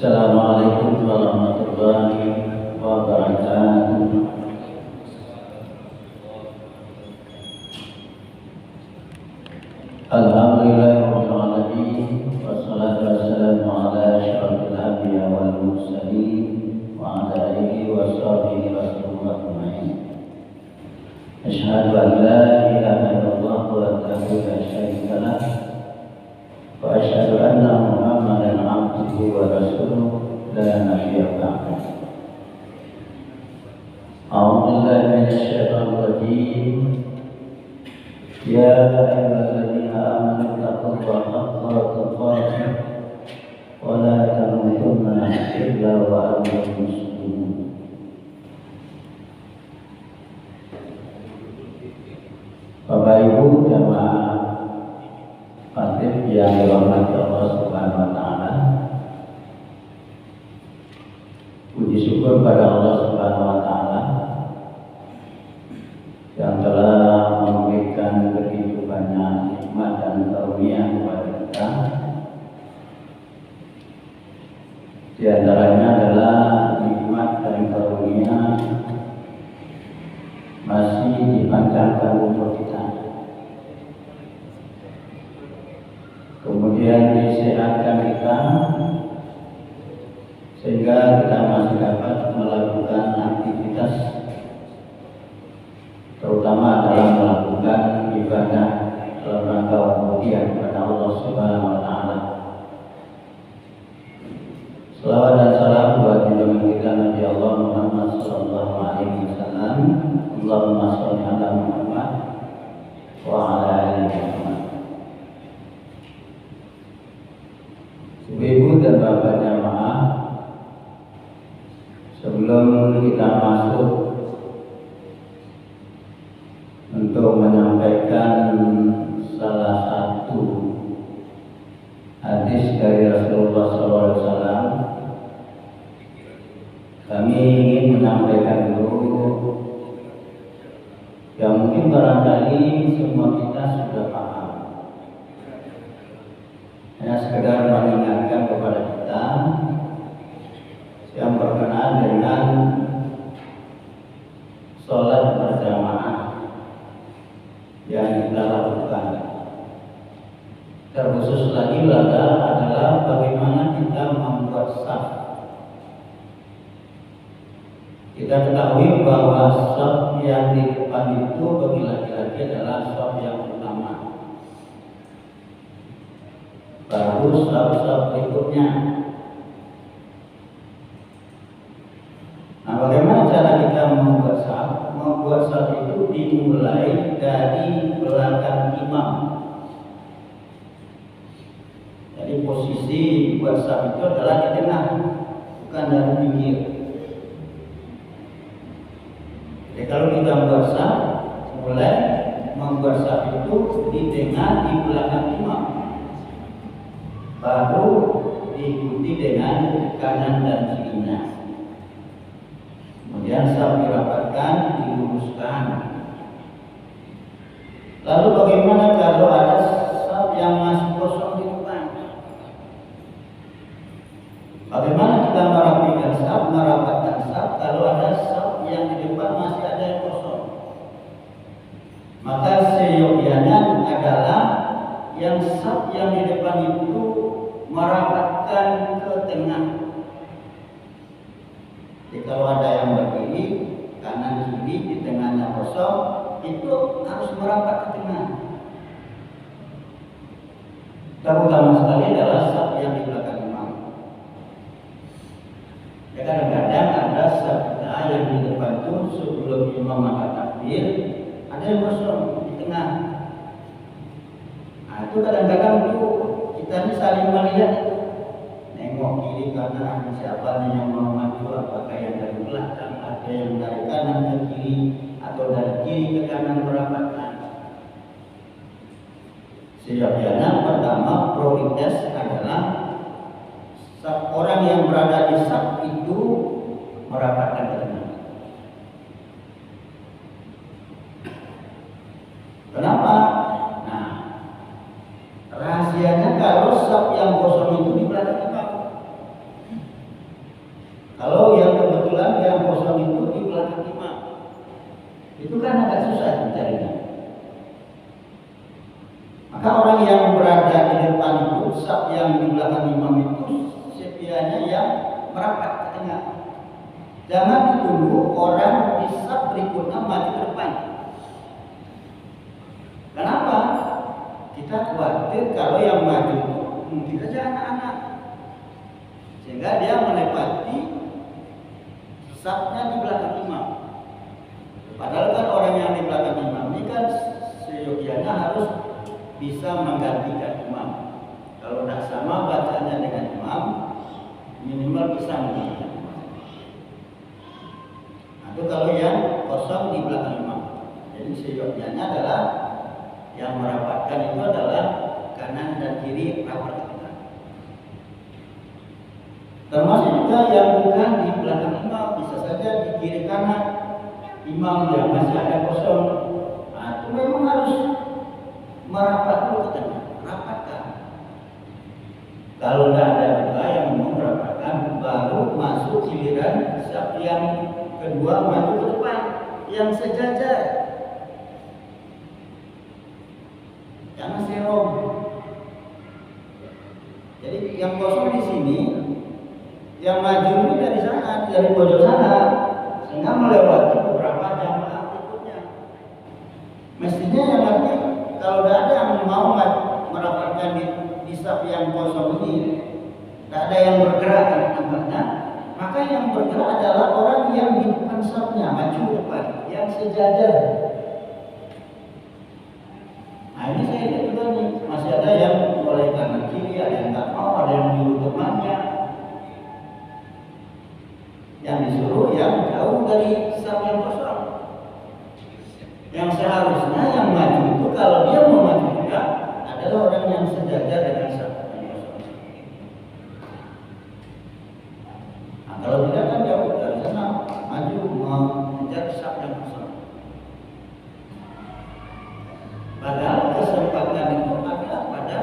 Assalamualaikum warahmatullahi wabarakatuh. Alhamdulillahirabbil alamin wassalatu wassalamu ala asyrofil anbiya wal mursalin wa ala alihi washabihi wasallam ajmain. Asyhadu an la ilaha illallah wahdahu la syarika lah wa asyhadu anna Muhammadan abduhu wa rasuluh la nabiyya ba'dahu. A'udzu billahi minasy syaithanir rajim. Ya ayyuhalladzina amanu taqullaha haqqa tuqatih wa la tamutunna illa wa antum muslimun. Bapak Ibu jamaah Khatib yang dirahmati Allah Subhanahu wa taala. Puji syukur pada Allah Subhanahu wa taala yang telah memberikan begitu banyak nikmat dan karunia kepada kita. Di antaranya adalah nikmat dan karunia masih dipanjangkan umur kita, kemudian disehatkan kita sehingga kita masih dapat melakukan aktivitas, terutama dalam melakukan ibadah dalam rangka ubudiyah kepada Allah Subhanahu wa taala. Selawat dan salam buat junjungan kita Nabi Allah Muhammad sallallahu alaihi wasallam. Allahumma shalli ala Muhammad wa ala ali Muhammad. Ibu dan bapak jamaah, sebelum kita masuk untuk menyampaikan salah satu hadis dari Rasulullah SAW, kami ingin menyampaikan dulu yang mungkin barangkali semua kita sudah paham. Hanya sekedar mengingatkan kepada kita yang berkenaan dengan sholat berjamaah yang kita lakukan. Terkhusus lagi adalah bagaimana kita membuat saf. Kita ketahui bahwa saf yang di depan itu bagi laki-laki adalah saf yang utama, baru saf-saf berikutnya. Nah, bagaimana cara kita membuat saf? Membuat saf itu dimulai dari belakang imam. Jadi posisi buat saf itu adalah di tengah, bukan dari pinggir. Jadi kalau kita membuat saf, mulai membuat saf itu di tengah, di belakang imam, baru diikuti dengan kanan dan kirinya. Kemudian saf dirapatkan, diluruskan. Lalu bagaimana kalau ada saf yang masih kosong di depan? Bagaimana kita merapikan saf, merapatkan saf kalau ada saf yang di depan masih ada yang kosong? Maka seyogianya adalah yang saf yang di depan itu merapatkan ke tengah. Jadi kalau ada yang berdiri kanan kiri di tengahnya kosong, itu harus merapat ke tengah. Terutama sekali adalah saf yang di belakang imam. Ya, kadang-kadang ada saf kita yang di depan itu sebelum imam angkat takbir ada yang kosong di tengah. Nah, itu kadang-kadang itu kita ini saling melihat, nengok kiri kanan, siapa yang mau maju, apakah yang dari belakang, ada yang dari kanan ke kiri atau dari kiri ke kanan merapatkan. Sejatinya pertama prioritas adalah orang yang berada di saf itu merapatkan ke tengah. Kenapa? Nah, rahasianya kalau saf yang kosong itu di belakang imam. Itu kan agak susah mencarinya. Maka orang yang berada di depan itu, saf yang di belakang imam itu setianya yang merapat ke tengah. Jangan ditunggu orang di saf berikutnya maju ke depan. Kenapa? Kita khawatir kalau yang maju itu mungkin saja anak-anak, sehingga dia menepati safnya di belakang imam. Padahal kan orang yang di belakang imam ini kan seyogianya harus bisa menggantikan imam. Kalau tidak sama bacaannya dengan imam, minimal bisa menggantikan imam. Itu kalau yang kosong di belakang imam. Jadi seyogianya adalah yang merapatkan itu adalah kanan dan kiri rapat ke tengah. Termasuk juga yang bukan di belakang imam, bisa saja di kiri kanan imam yang masih ada kosong. Nah, itu memang harus merapat dulu ke tengah, rapatkan. Kalau tidak ada juga yang mau merapatkan, baru masuk giliran saf yang kedua maju ke depan, yang sejajar. Jangan serong. Jadi yang kosong di sini, yang maju ini dari sana, dari pojok sana, sehingga melewati beberapa jamaah berikutnya. Mestinya yang nanti kalau tidak ada yang mau merapatkan di saf yang kosong ini, tidak ada yang bergerak nampaknya, maka yang bergerak adalah orang yang di depan safnya, maju depan, yang sejajar. Nah ini saya lihat juga nih, masih ada yang mulai kanan kiri, ada yang tak mau, ada yang nyuruh temannya, yang disuruh yang jauh dari saf yang kosong. Yang seharusnya yang maju itu kalau dia mau maju juga adalah orang yang sejajar dengan saf yang kosong. Nah kalau tidak kan jauh dari sana, maju mau mengejar saf yang kosong. Padahal kesempatan itu ada pada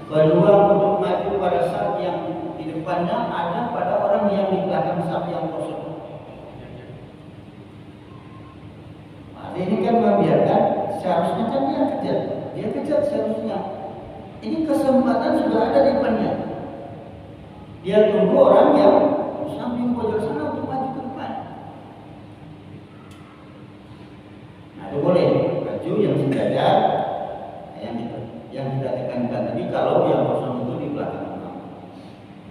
peluang untuk maju pada saf yang di depannya, ada pada orang yang di belakang saf yang kosong. Nah, ini kan membiarkan, seharusnya kan dia kejar seharusnya. Ini kesempatan sudah ada di depannya. Dia tunggu orang yang samping pojok sana untuk maju ke depan. Nah, itu boleh. Yang sejajar, yang kita tekankan tadi, kalau yang kosong itu di belakang imam.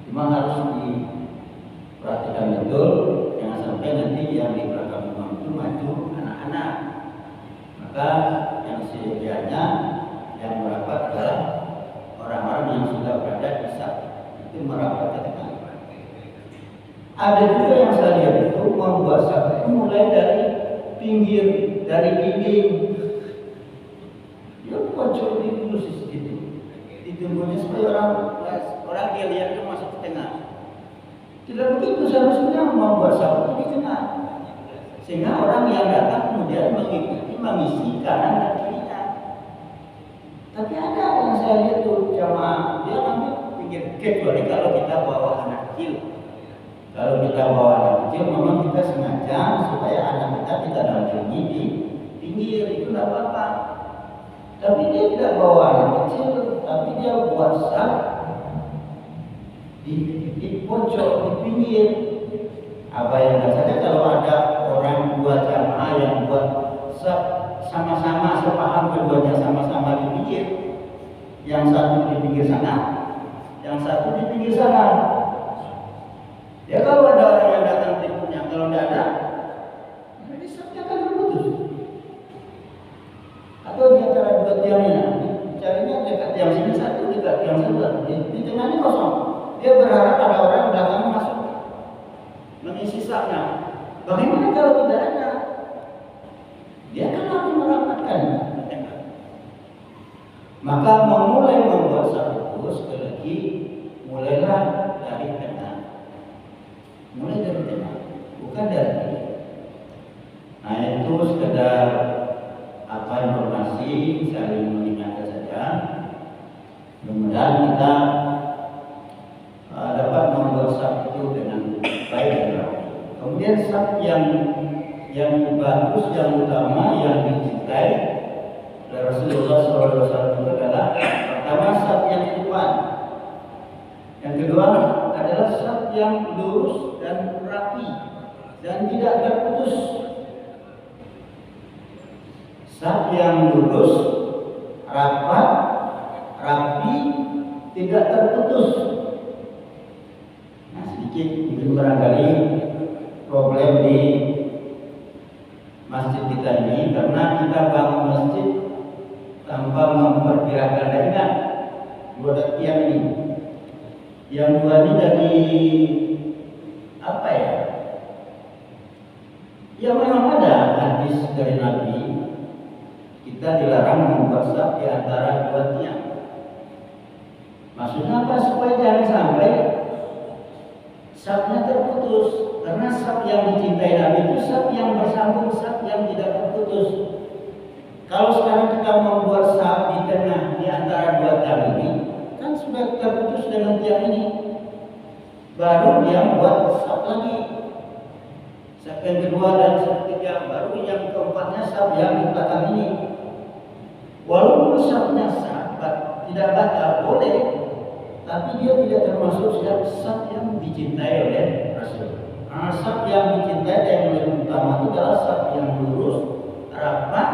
Cuma harus diperhatikan betul, jangan sampai nanti yang di belakang imam itu maju anak-anak. Maka yang sedianya yang merapat adalah orang-orang yang sudah berada di saf, itu merapat ke tengah. Ada juga yang saya lihat itu membuat saf itu mulai dari pinggir, dari dinding. Pojok ini dulu sedikit, ditunggunya supaya orang dia lihat itu masuk ke tengah. Tidak begitu, seharusnya membuat saf itu di tengah, sehingga orang yang datang kemudian mengisi kanan dan kirinya. Tapi ada yang saya lihat tuh jamaah dia ambil pinggir, kecuali kalau kita bawa anak kecil. Kalau kita bawa anak kecil, memang kita sengaja supaya anak kita tidak dampingi di pinggir, itu tidak apa-apa. Tapi dia tidak bawa anak kecil, tapi dia buat saf di pojok, di pinggir. Apa yang saja kalau ada orang dua jamaah yang buat saf sama-sama sepaham, keduanya sama-sama di pinggir, yang satu di pinggir sana, yang satu di pinggir sana. Ya kalau ada orang yang datang berikutnya, kalau tidak ada, jadi safnya akan terputus. Atau di antara dua tiangnya, carinya dekat tiang sini satu, dekat tiang sebelah, di tengahnya kosong. Dia berharap ada orang belakang masuk mengisi safnya. Bagaimana kalau tidak ada? Dia kan harus merapatkan. Maka memulai membuat saf itu sekali lagi, mulailah dari tengah. Mulai dari tengah, bukan dari kiri. Nah itu sekedar informasi saling mengingatkan saja. Mudah-mudahan kita dapat membuat saf itu dengan baik dan rapi. Kemudian saf yang yang bagus, yang utama, yang dicintai oleh Rasulullah SAW itu adalah pertama saf yang di depan, yang kedua adalah saf yang lurus dan rapi dan tidak terputus. Saf yang lurus, rapat, rapi, tidak terputus. Nah, sedikit mungkin barangkali problem di masjid kita ini karena kita bangun masjid tanpa memperkirakan daya dua tiang ini. Yang dua ini dari apa ya? Ya memang ada hadis dari Nabi, kita dilarang membuat saf di antara dua tiang. Maksudnya apa? Supaya jangan sampai safnya terputus. Karena saf yang dicintai Nabi itu saf yang bersambung, saf yang tidak terputus. Kalau sekarang kita membuat saf di tengah di antara dua tiang ini, kan sudah terputus dengan tiang ini. Baru dia buat saf lagi. Saf yang kedua dan saf ketiga, baru yang keempatnya saf yang di belakang ini. Walaupun safnya sahabat tidak batal boleh, tapi dia tidak termasuk saf yang dicintai oleh Rasul. Saf yang dicintai yang lebih utama itu adalah saf yang lurus, rapat,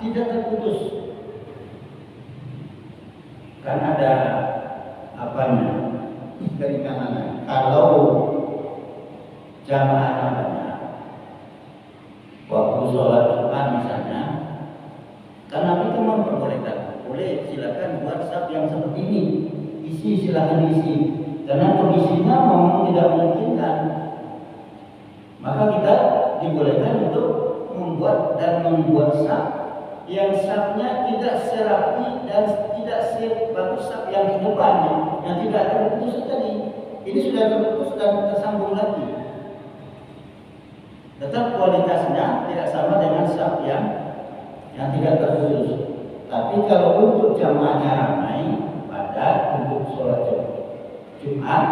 tidak terputus. Kan ada apanya dari kanan. Kalau jamaah banyak, waktu sholat Jumat misalnya, karena kita memperbolehkan, boleh silakan buat saf yang seperti ini, isi silakan isi. Karena kondisinya memang tidak memungkinkan, maka kita dibolehkan untuk membuat saf yang safnya tidak serapi dan tidak sebagus saf yang di depannya, yang tidak terputus tadi. Ini sudah terputus dan tersambung lagi. Tetap kualitasnya tidak sama dengan saf yang tidak terputus. Tapi kalau untuk jamaahnya ramai pada untuk sholat Jumat,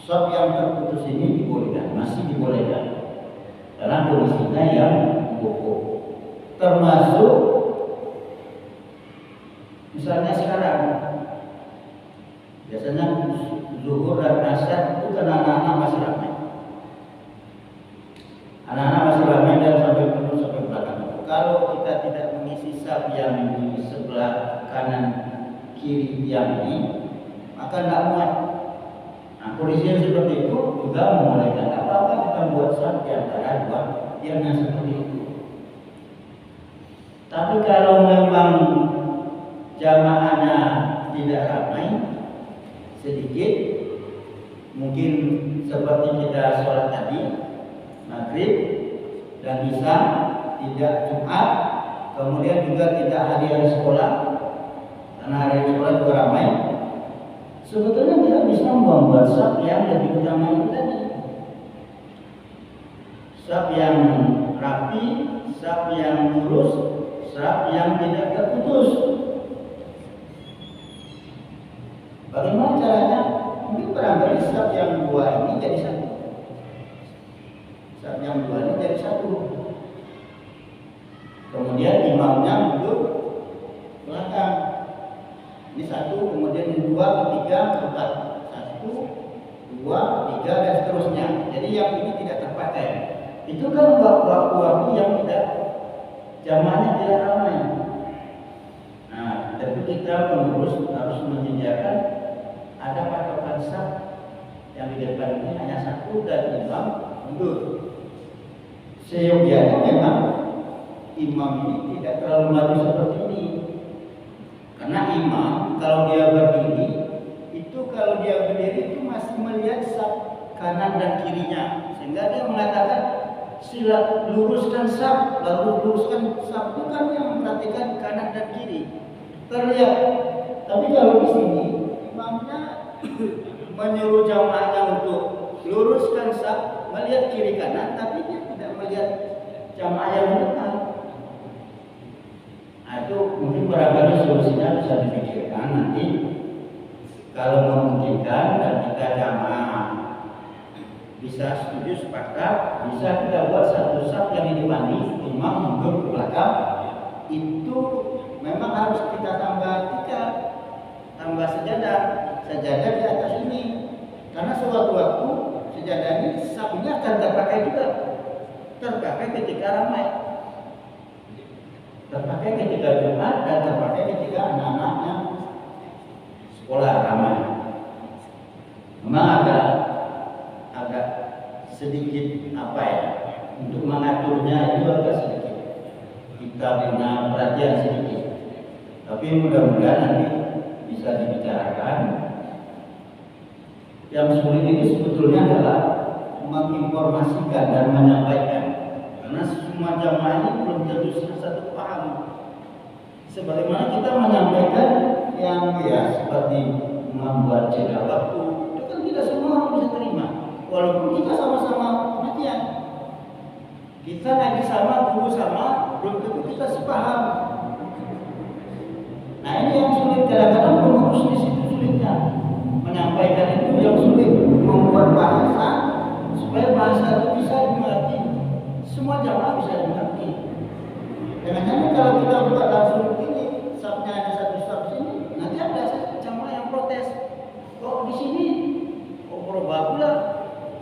saf yang terputus ini dibolehkan, masih dibolehkan karena kondisinya yang pokok. Termasuk misalnya sekarang biasanya zuhur dan asar itu kan anak-anak masih ramai. Anak-anak masih ramai dan sampai penuh sampai belakang. Kalau kita tidak mengisi saf yang di sebelah kanan kiri tiang ini, maka tidak muat. Nah, kondisi yang seperti itu juga membolehkan apa-apa kita buat saf di antara dua tiang yang seperti itu. Tapi kalau memang jamaahnya tidak ramai, sedikit, mungkin seperti kita sholat tadi, maghrib dan isya, tidak Jumat, kemudian juga tidak hari-hari sekolah, karena hari sekolah juga ramai. Sebetulnya kita bisa membuat saf yang lebih utama itu tadi, saf yang rapi, saf yang lurus, saf yang tidak terputus. Bagaimana caranya? Mungkin barangkali saf yang dua ini jadi satu. Saf yang dua ini jadi satu. Kemudian imamnya duduk belakang. Ini satu, kemudian dua, ketiga, keempat. Satu, dua, tiga, dan seterusnya. Jadi yang ini tidak terpakai. Itu kan waktu-waktu yang tidak jamaahnya tidak ramai. Nah, tentu kita pengurus harus menyediakan ada patokan saf yang di depan ini hanya satu dan imam mundur. Seyogianya memang imam ini tidak terlalu maju seperti ini, karena imam kalau dia berdiri itu kalau dia berdiri itu masih melihat saf kanan dan kirinya, sehingga dia mengatakan sila luruskan saf, lalu luruskan saf itu kan yang memperhatikan kanan dan kiri terlihat. Tapi kalau di sini imamnya menyuruh jamaahnya untuk luruskan saf, melihat kiri kanan, tapi dia tidak melihat jamaah yang depan. Nah, itu mungkin barangkali solusinya bisa dipikirkan nanti kalau memungkinkan dan kita jamaah Bisa setuju sepakat, bisa kita buat satu saf yang di depan ini, imam mundur ke belakang. Itu memang harus kita tambah tambah sejadah di atas ini, karena sewaktu-waktu sejadah ini safnya akan terpakai juga, terpakai ketika ramai, terpakai ketika Jumat dan terpakai ketika anak-anaknya sekolah ramai. Memang agak sedikit apa ya, untuk mengaturnya itu agak sedikit kita punya perhatian sedikit, tapi mudah-mudahan nanti bisa dibicarakan. Yang sulit itu sebetulnya adalah menginformasikan dan menyampaikan, karena semua jamaah ini belum tentu satu paham. Sebagaimana kita menyampaikan yang seperti membuat jeda waktu, itu kan tidak semua orang bisa terima, walaupun kita sama-sama pengertian. Kita lagi sama, guru sama, belum tentu kita sepaham. Nah ini yang sulit, kadang-kadang pengurus di situ sulitnya menyampaikan itu, yang sulit membuat bahasa supaya bahasa itu bisa dimengerti, semua jamaah bisa dimengerti. Jangan-jangan kalau kita buat langsung ini, sabnya ada satu sab sini, nanti ada jamaah yang protes. Kok di sini? Oh berubah pula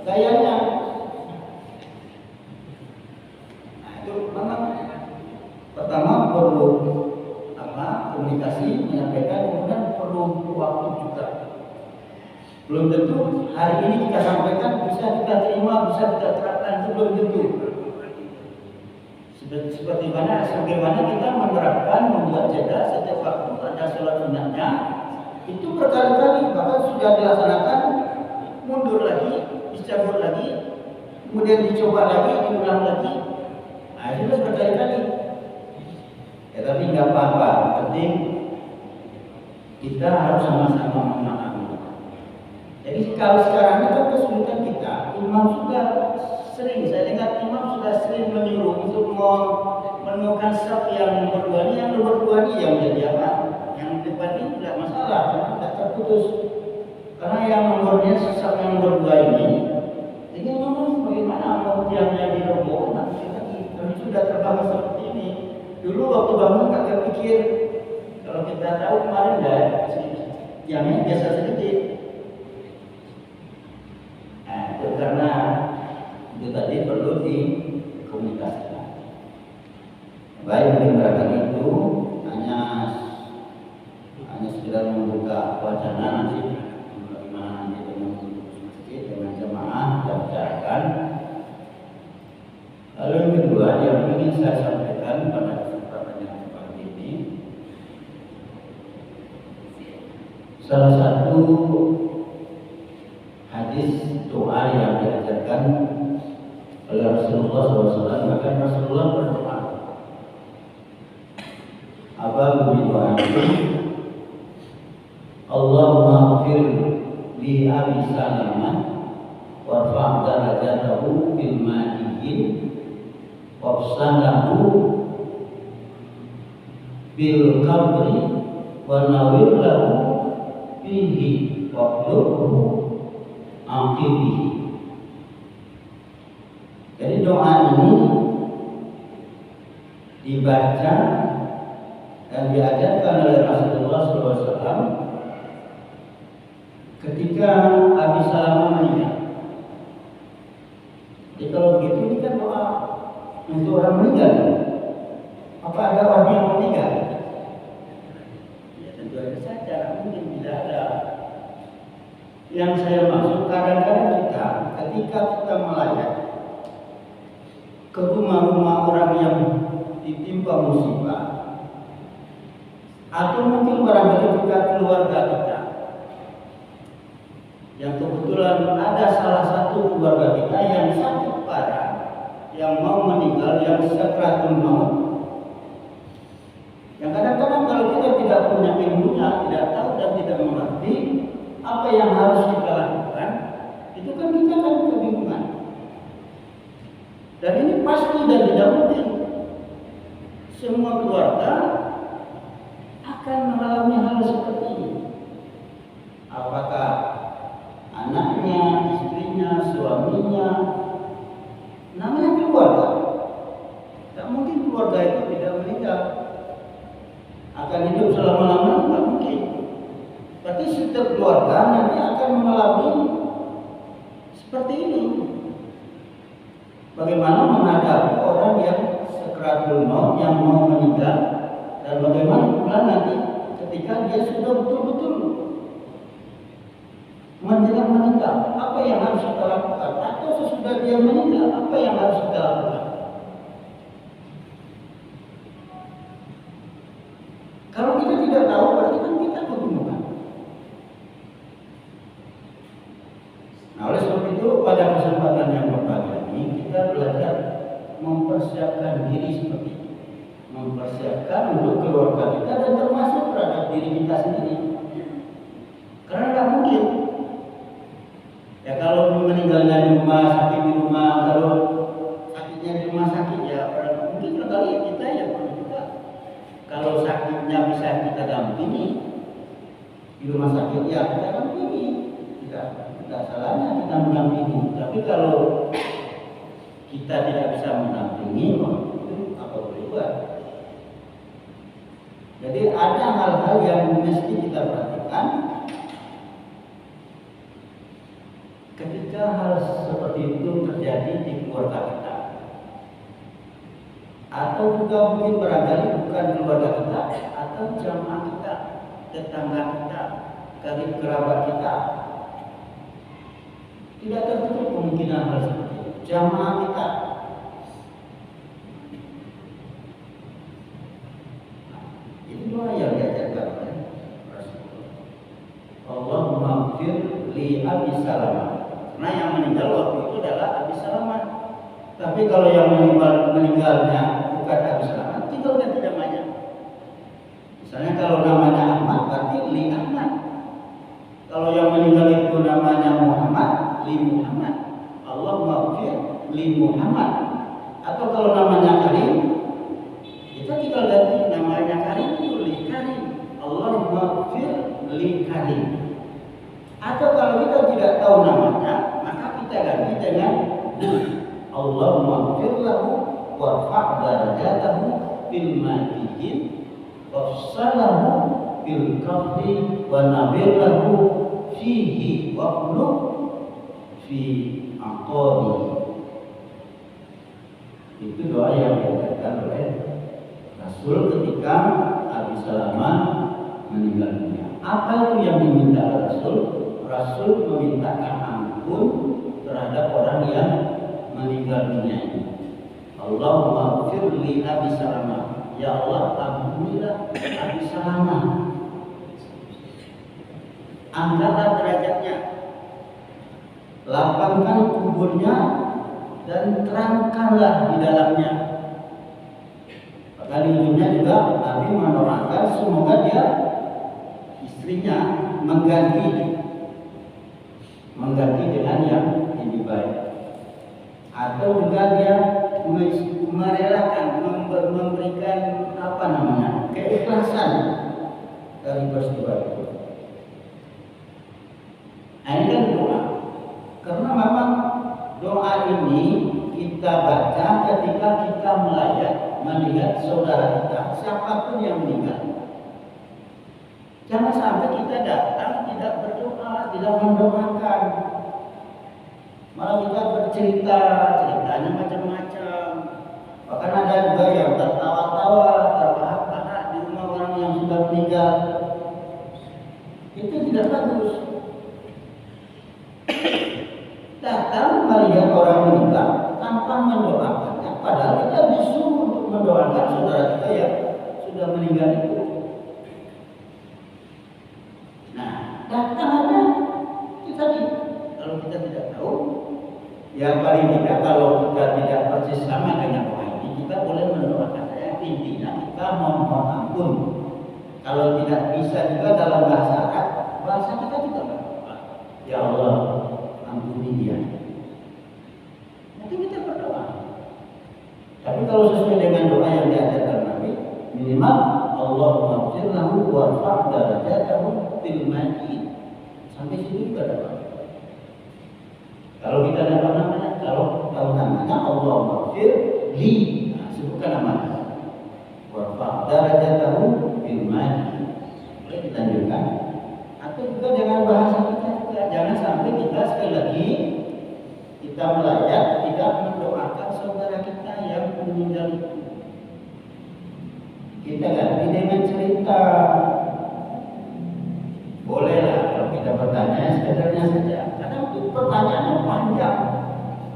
gayanya. Nah itu memang pertama perlu komunikasi, menyampaikan, kemudian perlu waktu juga. Belum tentu hari ini kita sampaikan bisa kita terima, bisa kita terapkan, itu belum tentu. Sebagaimana kita menerapkan membuat jeda setiap waktu ada sholat sunatnya, itu berkali-kali, bahkan sudah dilaksanakan, mundur lagi, dicabut lagi, kemudian dicoba lagi, diulang lagi. Nah itu berkali-kali. Ya tapi nggak apa-apa, penting kita harus sama-sama memahami. Jadi kalau sekarang ini kan kesulitan kita, imam sudah sering, saya dengar imam sudah sering menyuruh untuk menemukan saf yang nomor 2 ini, yang nomor 2 ini yang menjadi apa? Yang depan ini tidak masalah, karena tidak terputus. Karena yang nomornya saf yang nomor 2 ini, jadi memang bagaimana mau tiangnya diroboh nanti lagi, kami sudah terbangun seperti ini. Dulu waktu bangun kakak pikir, kalau kita tahu kemarin yang biasa sedikit. Nah, itu karena itu tadi perlu dikomunikasikan. Baik, mendengarkan itu hanya sekedar membuka wacana, nanti bagaimana nanti dengan masjid dengan jemaah kita bicarakan. Lalu yang kedua yang ingin saya sampaikan pada salah satu hadis doa yang diajarkan oleh Rasulullah SAW, bahkan Rasulullah berdoa. Apa bunyi doa itu? Allahumma ighfir li Abi Salamah warfa' darajatahu bil ma'iyyin wafsah lahu bil qabri wa nawir lahu fihi waqluhu aqibihi. Jadi doa ini dibaca dan diajarkan oleh Rasulullah SAW ketika Abi Salamah meninggal. Jadi kalau begitu ini kan doa untuk orang meninggal. Apa ada orang yang meninggal? Ya tentu ada saja, mungkin tidak ada. Yang saya maksud, kadang-kadang kita ketika kita melayat ke rumah-rumah orang yang ditimpa musibah, atau mungkin barangkali juga keluarga kita yang kebetulan ada salah satu keluarga kita yang sakit parah, yang mau meninggal, yang sakratul maut, yang kadang-kadang kalau kita tidak punya ilmunya, tidak tahu dan tidak mengerti apa yang harus kita lakukan, itu kan kita akan kebingungan. Dan ini pasti dan tidak mungkin semua keluarga akan mengalami hal seperti ini. Apakah anaknya, istrinya, suaminya, keluarga nanti akan mengalami seperti ini. Bagaimana menghadapi orang yang sakaratul maut, yang mau meninggal, dan bagaimana pula nanti ketika dia sudah betul-betul menjelang meninggal, apa yang harus kita lakukan? Atau sesudah dia meninggal, apa yang harus kita lakukan? Kalau kita tidak tahu, berarti kan kita kebingungan. Nah, oleh sebab itu pada kesempatan yang berbahagia ini kita belajar mempersiapkan diri seperti itu, mempersiapkan untuk keluarga kita dan termasuk terhadap diri kita sendiri. Karena tidak mungkin. Ya kalau meninggalnya di rumah, sakit di rumah, kalau sakitnya di rumah sakit ya mungkin kali kita ya juga. Kalau sakitnya bisa kita dampingi di rumah sakit ya kita dampingi, tidak salahnya kita mendampingi. Tapi kalau kita tidak bisa mendampingi, apa boleh buat? Jadi ada hal-hal yang mesti kita perhatikan. Ketika hal seperti itu terjadi di keluarga kita, atau juga mungkin barangkali bukan keluarga kita, atau jamaah kita, tetangga kita, karib kerabat kita, tidak tertutup kemungkinan hal seperti itu. Jamaah kita, itu doa yang diajarkan oleh Rasulullah. Allahumma ighfir li Abi Salamah. Nah yang meninggal waktu itu adalah Abi Salamah. Tapi kalau yang meninggalnya bukan Abi Salamah, tinggal ganti namanya. Misalnya kalau namanya Ahmad, berarti Li Ahmad. Kalau yang meninggal itu namanya Muhammad, Li Muhammad. Allahumma ighfir li Muhammad. Atau kalau namanya Karim, kita tinggal ganti namanya Karim itu Li Karim. Allahumma ighfir li Karim. Atau kalau kita tidak tahu namanya, maka kita ganti dengan Allahumma ighfir lahu warfa' darajatahu fil madiyyin wafsalahu fil qabri wa nabir lahu fihi wa qulub fi aqabi. Itu doa yang diajarkan oleh Rasul ketika Abi Salamah meninggal dunia. Apa itu yang diminta oleh Rasul? Rasul memintakan ampun terhadap orang yang meninggal dunia ini. Allahumma ighfir li Abi Salamah. Ya Allah, ampunilah Abi Salamah. Angkatlah derajatnya, lapangkan kuburnya, dan terangkanlah di dalamnya. Bahkan di ujungnya juga Nabi mendoakan semoga dia istrinya mengganti dengan yang lebih baik, atau juga dia merelakan memberikan keikhlasan dari peristiwa itu. Nah, ini kan doa, karena memang doa ini kita baca ketika kita melihat saudara kita, siapapun yang meninggal. Jangan sampai kita datang tidak berdoa, tidak mendoakan. Malah kita ceritanya macam-macam. Bahkan ada juga yang tertawa-tawa, terbahak-bahak di rumah orang yang sudah meninggal. Itu tidak bagus. Datang melihat orang meninggal tanpa mendoakannya, padahal kita disuruh untuk mendoakan saudara kita yang sudah meninggal itu. Datang aja kita kalau kita tidak tahu, yang paling tidak kalau kita tidak persis sama dengan doa ini, kita boleh mendoakan saya. Intinya kita mohon ampun. Kalau tidak bisa juga dalam bahasa Arab, bahasa kita juga berdoa. Ya Allah, ampuni dia. Nanti kita berdoa. Tapi kalau sesuai dengan doa yang diajarkan Nabi, minimal Allahumma ighfir lahu warfa' darajatahu fil madiyyin. Sampai situ juga dapat. Kalau kita dapat namanya, kalau tahu namanya Allahumma ighfir li, sebutkan namanya. Warfa' darajatahu fil madiyyin. Boleh ditanjurkan. atau juga dengan bahasa kita juga. Jangan sampai kita sekali lagi kita melayat tidak mendoakan saudara kita yang meninggal itu. Kita ganti dengan cerita. Bolehlah kalau kita bertanya sekedarnya saja. Karena itu pertanyaannya panjang.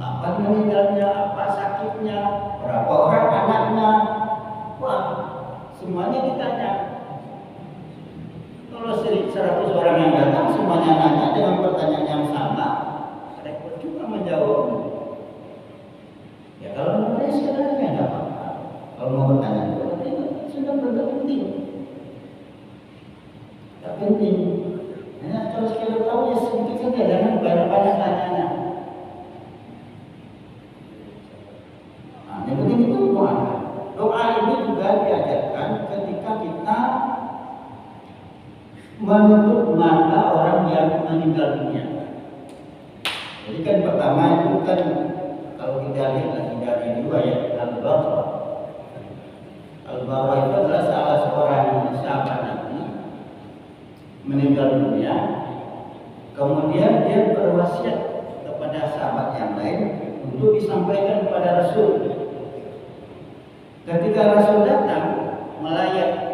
Apa meninggalnya, apa sakitnya, berapa orang anaknya. Wah, semuanya ditanya. Kalau 100 orang yang datang semuanya nanya dengan pertanyaan yang sama, repot juga menjawab. Ya kalau menurut saya sebenarnya tidak apa-apa. Kalau mau bertanya itu sudah penting. Tak penting. Hanya kalau sekali tahu ya sedikit saja, jangan banyak-banyak tanyanya. Nah, yang penting itu doa. Doa ini juga diajarkan ketika kita menutup mata orang yang meninggal dunia. Jadi kan pertama itu kan kalau kita lihat lagi dari riwayat Al-Barra. Al-Barra itu adalah salah seorang sahabat Nabi meninggal dunia. Kemudian dia berwasiat kepada sahabat yang lain untuk disampaikan kepada Rasul. Ketika Rasul datang melayat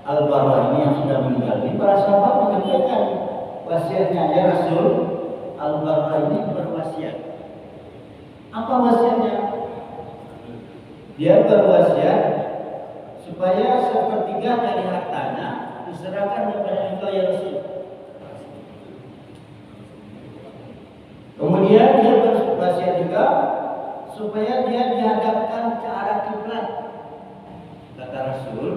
Al-Barra ini yang sudah meninggal ini, para sahabat menyampaikan wasiatnya ya Rasul. Al-Barra ini berwasiat. Apa wasiatnya? Dia berwasiat supaya sepertiga dari hartanya diserahkan kepada engkau ya Rasul. Kemudian dia berwasiat juga supaya dia dihadapkan ke arah kiblat. Kata Rasul,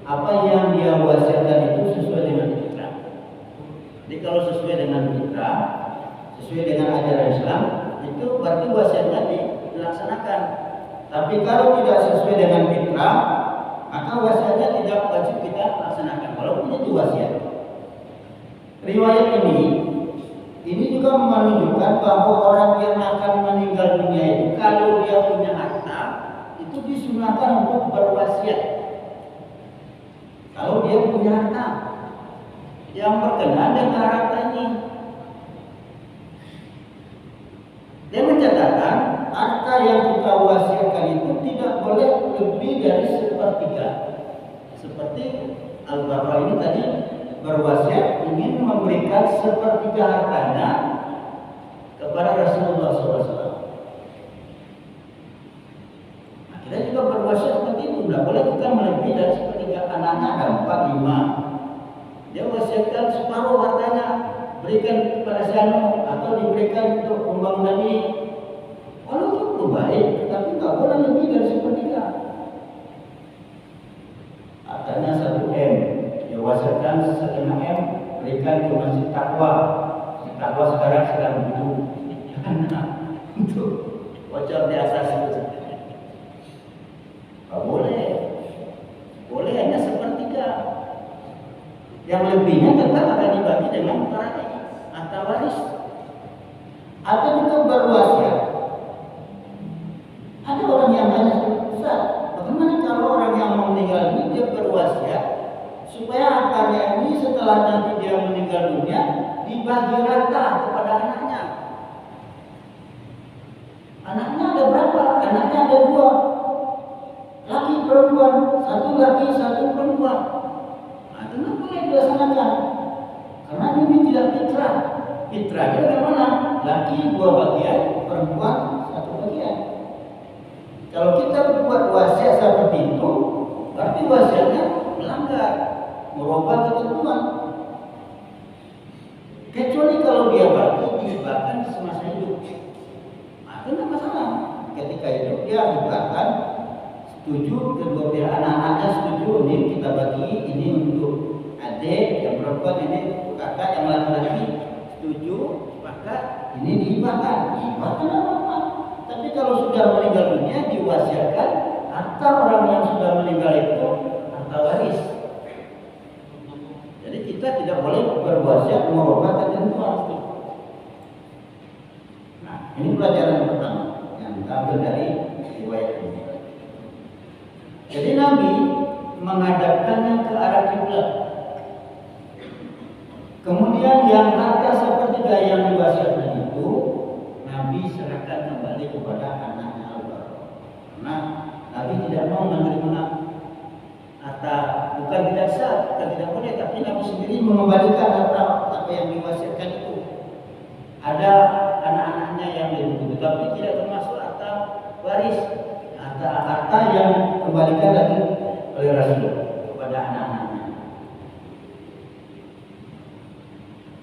apa yang dia wasiatkan itu sesuai dengan fitrah. Jadi kalau sesuai dengan fitrah, sesuai dengan ajaran Islam, itu berarti wasiatnya dilaksanakan. Tapi kalau tidak sesuai dengan fitrah, maka wasiatnya tidak wajib kita laksanakan, walaupun itu wasiat. Riwayat ini juga menunjukkan bahwa orang yang akan meninggal dunia itu kalau dia punya harta, itu disunahkan untuk berwasiat. Kalau dia punya harta yang berkenaan dengan harta ini, dia mencatatkan harta yang kita wasiatkan itu tidak boleh lebih dari sepertiga. Seperti Al-Barra ini tadi berwasiat ingin memberikan sepertiga hartanya kepada Rasulullah SAW. Nah, kita juga berwasiat seperti itu. Tidak boleh kita melebihi dari sepertiga. Anaknya ada 4, 5. Dia wasiatkan separuh hartanya berikan kepada siano atau diberikan untuk pembangunan ini. Kalau itu baik, tapi nggak boleh lebih dari sepertiga. Hartanya 1 M, dia wasiatkan 1,5 M berikan ke Masjid Taqwa. Masjid Taqwa sekarang sedang butuh untuk bocor di atas itu. Nggak boleh. Boleh hanya sepertiga. Yang lebihnya tetap akan dibagi dengan para harta waris. Atau juga berwasiat. Ada orang yang hanya Ustaz, bagaimana kalau orang yang mau meninggal ini dia berwasiat supaya hartanya ini setelah nanti dia meninggal dunia dibagi rata kepada anaknya. Anaknya ada berapa? Anaknya ada 2. Laki perempuan, 1 laki 1 perempuan. Nah, itu boleh dilaksanakan. Karena ini tidak fitrah. Fitrahnya bagaimana? Laki 2 bagian, perempuan 1 bagian. Kalau kita buat wasiat seperti itu, berarti wasiatnya melanggar, merubah ketentuan. Kecuali kalau dia dihibahkan semasa hidup. Nah, itu tidak masalah. Ketika hidup dia hibahkan, setuju kedua pihak, anak-anaknya setuju, ini kita bagi, ini untuk adik, yang perempuan ini untuk kakak, yang laki-laki setuju, maka ini dihibahkan. Dihibahkan apa-apa. Tapi kalau sudah meninggal dunia diwasiatkan harta orang yang sudah meninggal itu harta waris. Jadi kita tidak boleh berwasiat merubah ketentuan. Nah, ini pelajaran yang pertama yang kita ambil dari riwayat ini. Jadi Nabi menghadapkannya ke arah kiblat. yang harta sepertiga yang diwasiatkan itu Nabi serahkan kembali kepada anaknya Al-Bara. Karena Nabi tidak mau menerima harta, bukan tidak sah, bukan tidak boleh, tapi Nabi sendiri mengembalikan harta apa yang diwasiatkan itu. Ada anak-anaknya yang lebih, tapi tidak termasuk harta waris, harta yang kembalikan lagi oleh Rasul kepada anak-anaknya.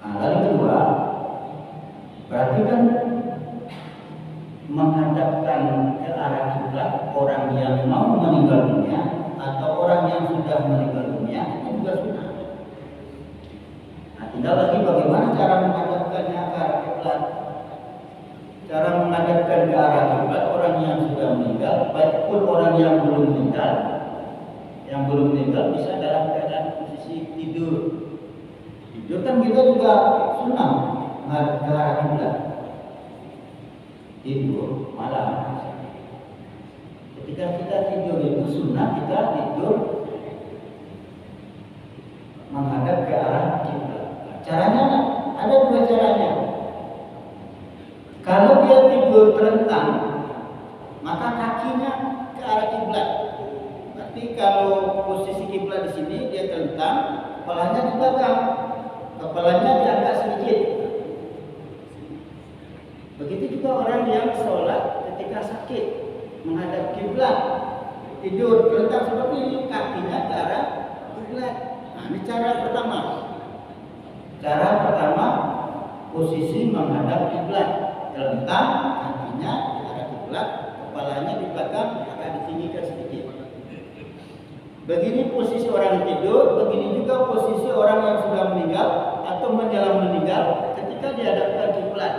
Nah, lalu kedua, berarti kan menghadapkan ke arah kiblat orang yang mau meninggal dunia atau orang yang sudah meninggal dunia itu juga sunnah. Nah, tinggal lagi bagaimana cara menghadapkannya ke arah kiblat. Cara menghadapkan ke arah kiblat orang yang sudah meninggal, baik pun orang yang belum meninggal. Yang belum meninggal bisa dalam keadaan posisi tidur. Tidur kan kita juga sunnah menghadap ke arah kiblat. Tidur malam. Ketika kita tidur itu sunnah kita tidur menghadap ke arah kiblat. Caranya ada dua caranya. Kalau dia tidur terlentang, maka kakinya ke arah kiblat. Tapi kalau posisi kiblat di sini dia terlentang, kepalanya di belakang, kepalanya diangkat sedikit. Begitu juga orang yang sholat ketika sakit menghadap kiblat, tidur terlentang seperti ini, kakinya ke arah kiblat. Nah, ini cara pertama. Cara pertama posisi menghadap kiblat, terlentang, kakinya di arah kiblat, kepalanya di belakang, agak ditinggikan sedikit. Begini posisi orang tidur, begini juga posisi orang yang sudah meninggal atau menjelang meninggal ketika dihadapkan kiblat.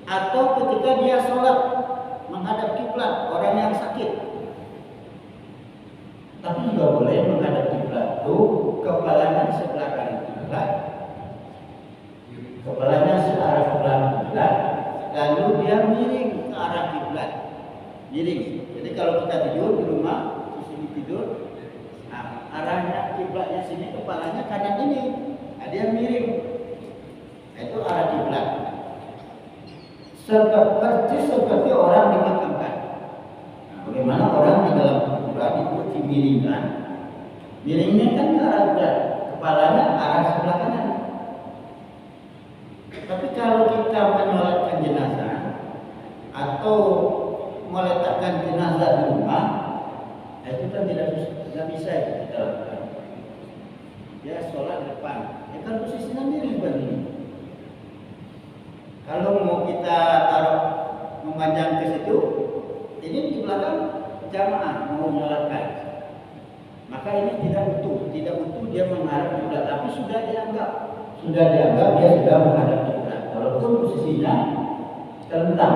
Atau ketika dia sholat menghadap kiblat, orang yang sakit. Tapi juga boleh menghadap kiblat itu kepalanya sebelah kanan kiblat, kepalanya searah sebelah kiblat, lalu dia miring ke arah kiblat, miring. Jadi kalau kita tidur di rumah, di sini tidur, nah, arahnya kiblatnya sini, kepalanya kanan ini, nah, dia miring, itu arah kiblat. Seperti orang dimakamkan. Nah, bagaimana orang di dalam kuburan itu dimiringkan? Miringnya kan ke arah kiblat, kepalanya arah sebelah kanan. Tapi kalau kita menyolatkan jenazah atau meletakkan jenazah di rumah, itu kan tidak bisa kita lakukan. Ya sholat depan, ya kan posisinya miring seperti ini. Kalau mau kita taruh memanjang ke situ, ini di belakang jamaah mau menyolatkan, maka ini tidak utuh dia menghadap kiblat, tapi sudah dianggap dia sudah menghadap kiblat, walaupun posisinya terlentang,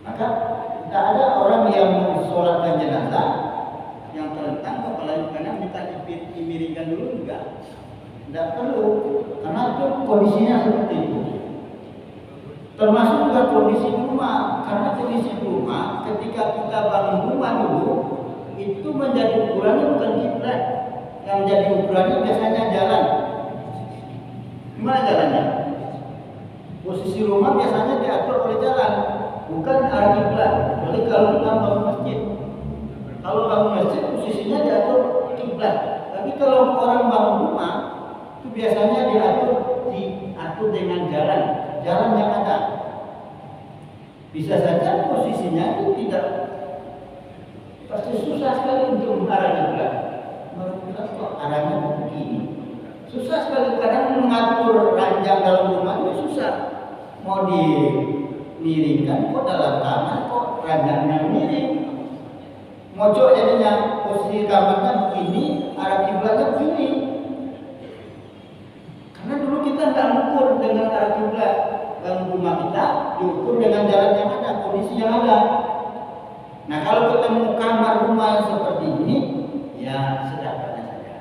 Maka tidak ada orang yang mensolatkan jenazah yang terlentang kepala kanan minta dimiringkan dulu, enggak. Tidak perlu, karena itu kondisinya seperti itu. Termasuk juga kondisi rumah, karena kondisi rumah ketika kita bangun rumah dulu itu menjadi ukurannya bukan kiblat, yang menjadi ukurannya biasanya jalan. Gimana jalannya? Posisi rumah biasanya diatur oleh jalan, bukan arah kiblat. Kecuali kalau kita bangun masjid. Kalau bangun masjid posisinya diatur kiblat. Tapi kalau orang bangun rumah itu biasanya diatur dengan jalan yang ada. Bisa saja posisinya itu tidak, pasti susah sekali untuk mengarah kiblat. Menurut kok arahnya begini. Susah sekali, kadang mengatur ranjang dalam rumah itu susah. Mau dimiringkan kok dalam tanah kok ranjangnya miring. Mojok jadinya, posisi kamarnya begini, arah kiblatnya begini. Karena dulu kita nggak mengukur dengan arah kiblat, dalam rumah kita diukur dengan jalan yang ada, kondisi yang ada. Nah kalau ketemu kamar rumah yang seperti ini, ya sedapatnya saja.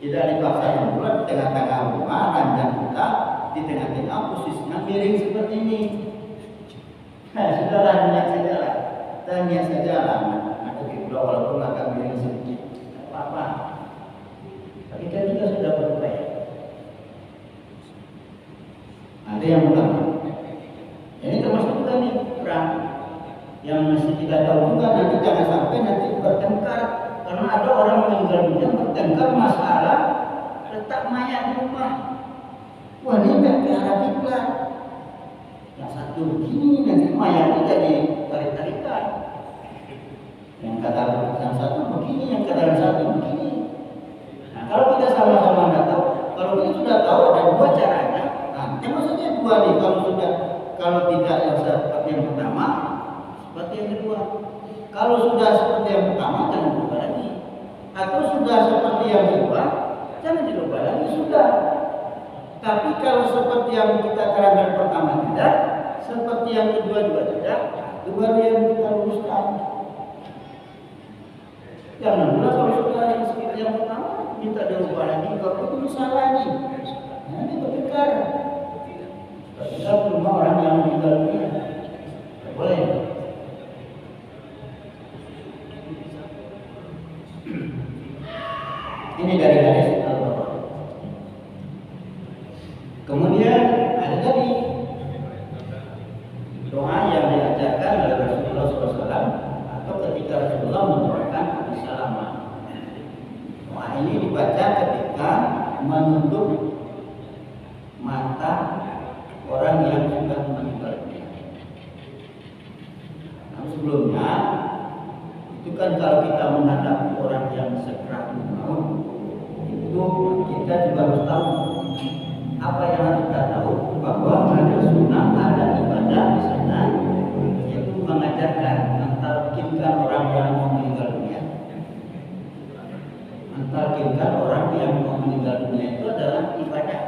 Tidak dipaksa pula di tengah-tengah rumah, ranjang kita di tengah-tengah posisinya miring seperti ini. Nah sudahlah, niat saja lah, walaupun agak miring sedikit. Ada yang pertama. Ini termasuk juga nih perang yang mesti kita tahu juga, nanti jangan sampai nanti bertengkar karena ada orang meninggal dunia bertengkar masalah letak mayat di rumah. Wah, ini nggak ke arah kiblat. Yang satu begini nanti mayatnya jadi tarik-tarikan. Yang kata yang satu begini, yang kata yang satu begini. Nah, kalau kita sama-sama nggak tahu, kalau kita sudah tahu ada dua caranya. Nah, maksudnya dua nih. Kalau tidak yang seperti yang pertama, seperti yang kedua. Kalau sudah seperti yang pertama, jangan berubah lagi. Atau sudah seperti yang kedua, jangan dirubah lagi, sudah. Tapi kalau seperti yang kita terangkan pertama tidak, seperti yang kedua juga tidak, itu baru yang kita luruskan. Jangan pula kalau sudah yang seperti yang pertama minta dirubah lagi, kalau itu salah nih. Nanti bertengkar. Kita rumah orang yang meninggal dunia, tidak boleh. Ini dari hadis Al-Baqarah. Kemudian ada tadi doa yang diajarkan oleh Rasulullah SAW atau ketika Rasulullah mendoakan Abu Salamah. Doa ini dibaca ketika menutup mata orang yang sudah meninggal dunia. Nah, sebelumnya itu kan kalau kita menghadapi orang yang sakaratul maut, itu kita juga harus tahu apa yang harus kita tahu, bahwa ada sunnah, ada ibadah di sana, yaitu mengajarkan mentalkinkan orang yang mau meninggal dunia. Mentalkinkan orang yang mau meninggal dunia itu adalah ibadah.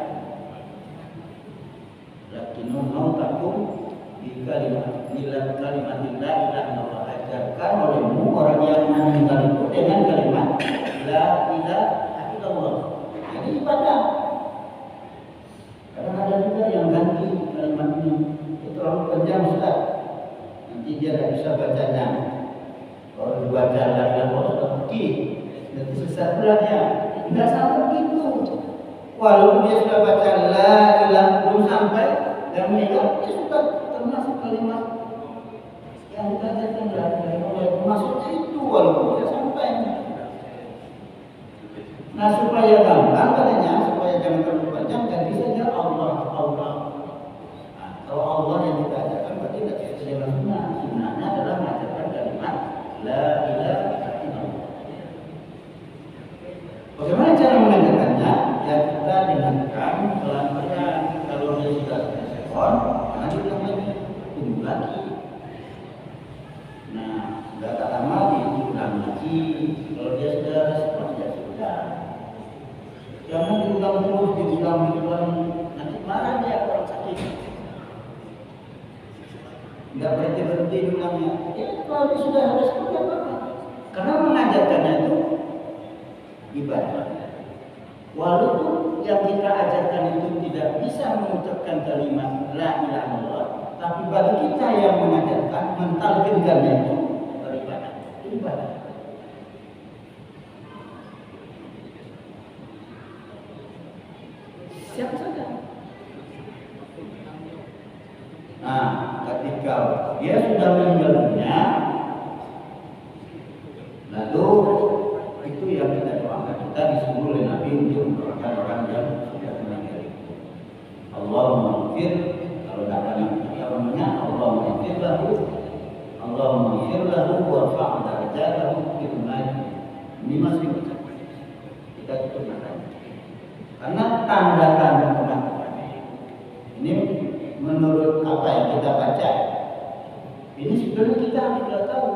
Lakinun mautakum bi kalimat la ilaha illallah, ajarkan olehmu orang yang meninggal itu dengan kalimat la ilaha illallah. Ini ibadah. Karena ada juga yang ganti kalimat ini, itu terlalu panjang Ustaz, nanti dia tidak bisa bacanya. Kalau dibaca la ilaha illallah sudah pergi, nanti sesat pula dia. Tidak sampai begitu. Walaupun dia sudah baca la ilaha belum sampai dan meninggal, dia sudah termasuk kalimat yang dikatakan la ilaha illallah. Maksudnya itu walaupun dia sampai. Nah, supaya gampang katanya, supaya jangan terlalu panjang, ganti saja Allah. Nah, kalau Allah yang kita ajarkan berarti tidak sesuai dengan sunnah. Sunnahnya adalah mengajarkan kalimat la ilaha illallah. Bagaimana cara mengajarkannya? Ya kita dengarkan pelan-pelan. Kalau dia sudah respon, nanti kita tunggu lagi. Nah, sudah tak lama diulang lagi. Kalau dia sudah respon, ya sudah. Jangan diulang terus, diulang, nanti marah dia orang sakit. Tidak berhenti diulangnya. Ya, kalau dia sudah respon, ya apa? Karena mengajarkannya itu ibadah. Walaupun yang kita ajarkan itu tidak bisa mengucapkan kalimat la ilaha illallah, tapi bagi kita yang mengajarkan, mentalkinkannya itu beribadah. Ibadah. Siapa saja. Nah, ketika dia sudah meninggal dunia, lalu itu yang kita doakan. Kita disuruh oleh Nabi untuk mendoakan orang yang sudah meninggal. Allahumma ighfir, kalau dapat namanya Allahumma ighfir lahu, Allahumma ighfir lahu warfa' darajatahu fil jannah. Ini masih kita gunakan. Karena tanda-tanda pengakuan ini menurut apa yang kita baca, ini sebenarnya kita tidak tahu.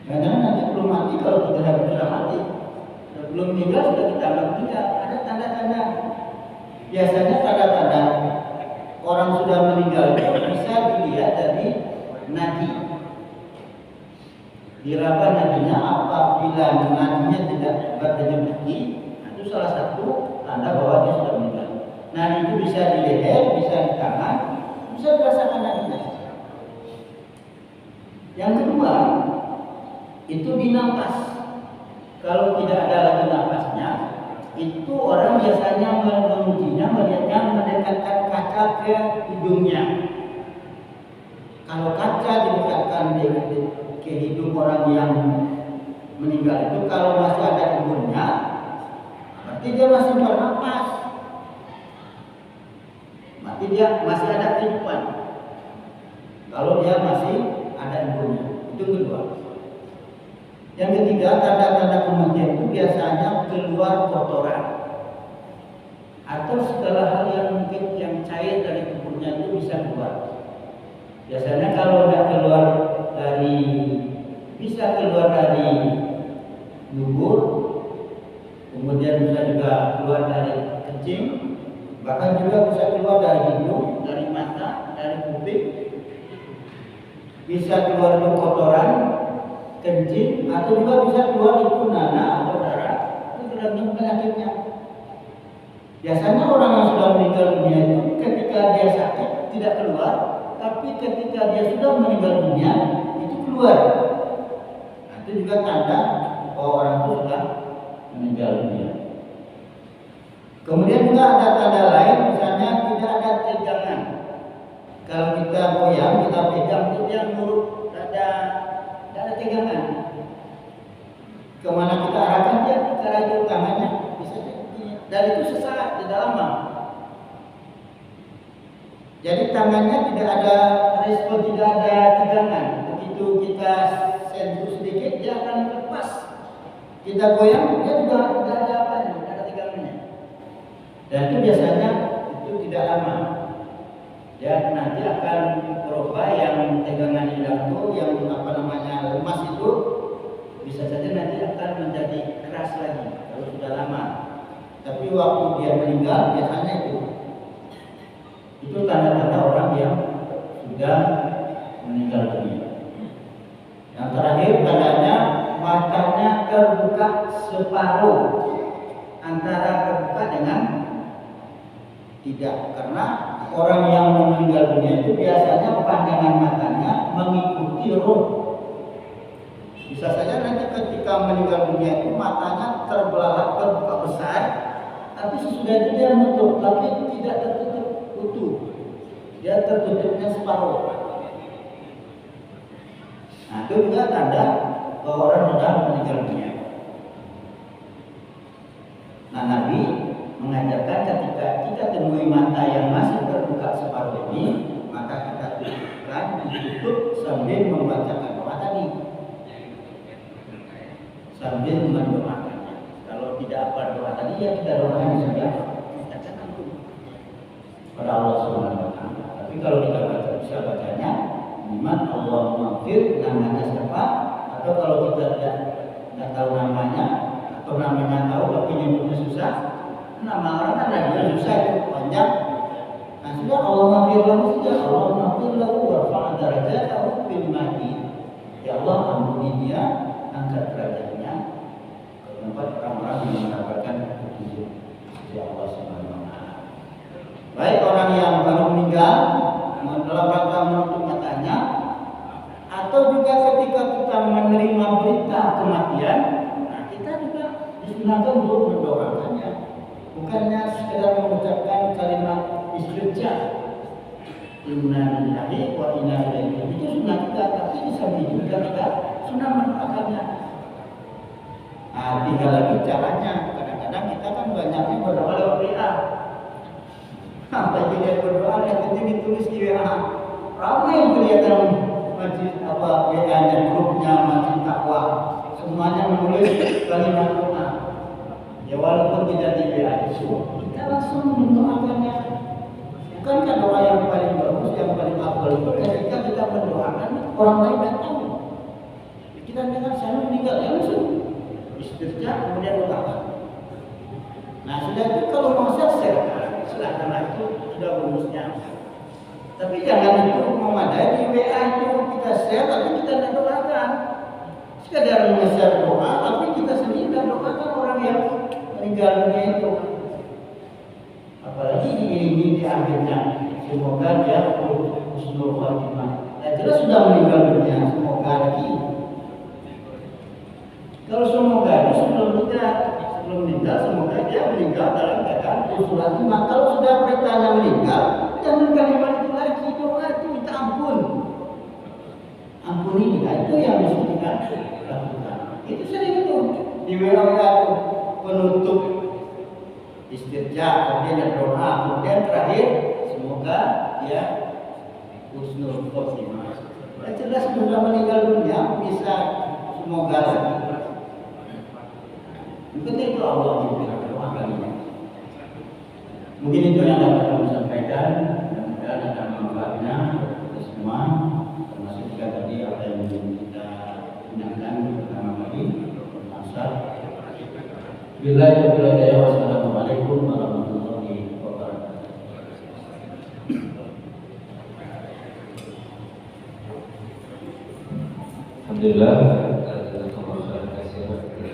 Karena nanti belum mati, kalau kita sudah mati, belum meninggal sudah kita anggap meninggal. Ada tanda-tanda. Biasanya tanda-tanda orang sudah meninggal bisa dilihat dari nadi. Diraba nadinya, apabila nadinya tidak berdenyut tinggi, itu salah satu tanda bahwa dia sudah meninggal. Nah, itu bisa di leher, bisa di tangan, bisa dirasakan nadinya. Yang kedua, itu di nafas. Kalau tidak ada lagi nafasnya, itu orang biasanya mengujinya, melihatnya mendekatkan ke hidungnya. Kalau kaca didekatkan ke hidung orang yang meninggal itu, kalau masih ada embunnya, berarti dia masih bernapas, berarti dia masih ada kehidupan. Kalau dia masih ada embunnya, itu kedua. Yang ketiga, tanda-tanda kematian itu biasanya keluar kotoran atau segala hal yang mungkin yang cair dari tubuhnya itu bisa keluar. Biasanya kalau tidak keluar dari, bisa keluar dari dubur, kemudian bisa juga keluar dari kencing, bahkan juga bisa keluar dari hidung, dari mata, dari kuping, bisa keluar dari kotoran, kencing, atau juga bisa keluar itu nanah atau darah. Itu tergantung penyakitnya. Biasanya orang yang sudah meninggal dunia itu ketika dia sakit tidak keluar, tapi ketika dia sudah meninggal dunia itu keluar. Nah, itu juga tanda bahwa orang itu sudah meninggal dunia. Kemudian juga ada tanda lain, misalnya tidak ada tegangan. Kalau kita goyang, kita pegang, dia nurut, tidak ada tegangan. Kemana kita arahkan dia ke arah tangannya, bisa dan itu sesaat, tidak lama. Jadi tangannya tidak ada respon, tidak ada tegangan. Begitu kita sentuh sedikit, dia akan lepas. Kita goyang, dia juga tidak ada apanya, tidak ada tegangannya. Dan itu biasanya itu tidak lama. Ya, nanti akan berubah yang tegangan hilang itu, yang lemas itu, bisa saja nanti akan menjadi keras lagi kalau sudah lama. Tapi waktu dia meninggal biasanya itu tanda-tanda orang yang sudah meninggal dunia. Yang terakhir tandanya matanya terbuka separuh, antara terbuka dengan tidak. Karena orang yang meninggal dunia itu biasanya pandangan matanya mengikuti roh. Bisa saja nanti ketika meninggal dunia itu matanya terbelalak, terbuka besar, tapi sesudah itu dia menutup, tapi tidak tertutup utuh, dia tertutupnya separuh. Nah, itu juga tanda bahwa orang sudah meninggal dunia. Nah, Nabi mengajarkan ketika kita temui mata yang masih terbuka separuh ini, maka kita ditutup sambil membacakan doa tadi, sambil mendoakannya. Kalau tidak apa doa tadi, ya kita doakan saja pada Allah Subhanahu wa Ta'ala. Tapi kalau kita bisa bacanya, iman Allahumma fir, namanya siapa, atau kalau kita tidak tahu namanya, atau namanya tahu tapi nyebutnya susah, nama orang kan ada susah itu panjang. Nah, sudah Allahumma fir lahu saja, Allahumma fir lahu warfa' darajatahu bil mahdi. Ya Allah, ampuni dia, angkat derajatnya ke tempat orang-orang yang mendapatkan petunjuk dari Allah Subhanahu wa Ta'ala. Baik orang yang baru meninggal dalam rangka menutup matanya, atau juga ketika kita menerima berita kematian, nah kita juga disunahkan untuk mendoakannya. Bukannya sekedar mengucapkan kalimat istirja, inna lillahi wa inna ilaihi raji'un, itu sunnah kita, tapi di samping juga kita sunnah mendoakannya. Nah, tinggal lagi caranya. Kadang-kadang kita kan banyaknya berdoa lewat WA. Apa dia berdoa yang penting ditulis di WA. Ramai kelihatan masjid WA-nya, grupnya masjid takwa. Semuanya menulis kalimat doa. Ya walaupun tidak di WA itu, kita langsung mendoakannya. Bukankah doa yang paling bagus, yang paling afdal itu ketika kita mendoakan orang lain datang. Kita dengar saya meninggal, ya langsung istirja kemudian doakan. Nah, sudah itu kalau mau selesai, silakan itu sudah bonusnya. Tapi jangan itu memadai di WA itu kita share tapi kita tidak doakan. Sekedar nge-share doa tapi kita sendiri tidak doakan orang yang meninggal dunia itu. Apalagi diiringi di akhirnya, semoga dia husnul khotimah. Nah, jelas sudah meninggal dunia, semoga lagi. Kalau semoga itu sebelum meninggal, semoga dia meninggal dalam keadaan husnul khotimah. Kalau sudah beritanya meninggal, jangan itu yang mesti kita lakukan. Itu sering itu di WA penutup istirja, kemudian doa, kemudian terakhir semoga dia husnul khotimah. Jelas sudah meninggal dunia bisa semoga lagi. Mungkin itu Allah memberikan doa kalinya. Mungkin itu yang dapat kami sampaikan. Dan ada manfaatnya kita semua, termasuk juga tadi apa yang kita gunakan pertama kali asal. Wassalamualaikum warahmatullahi wabarakatuh. Alhamdulillah.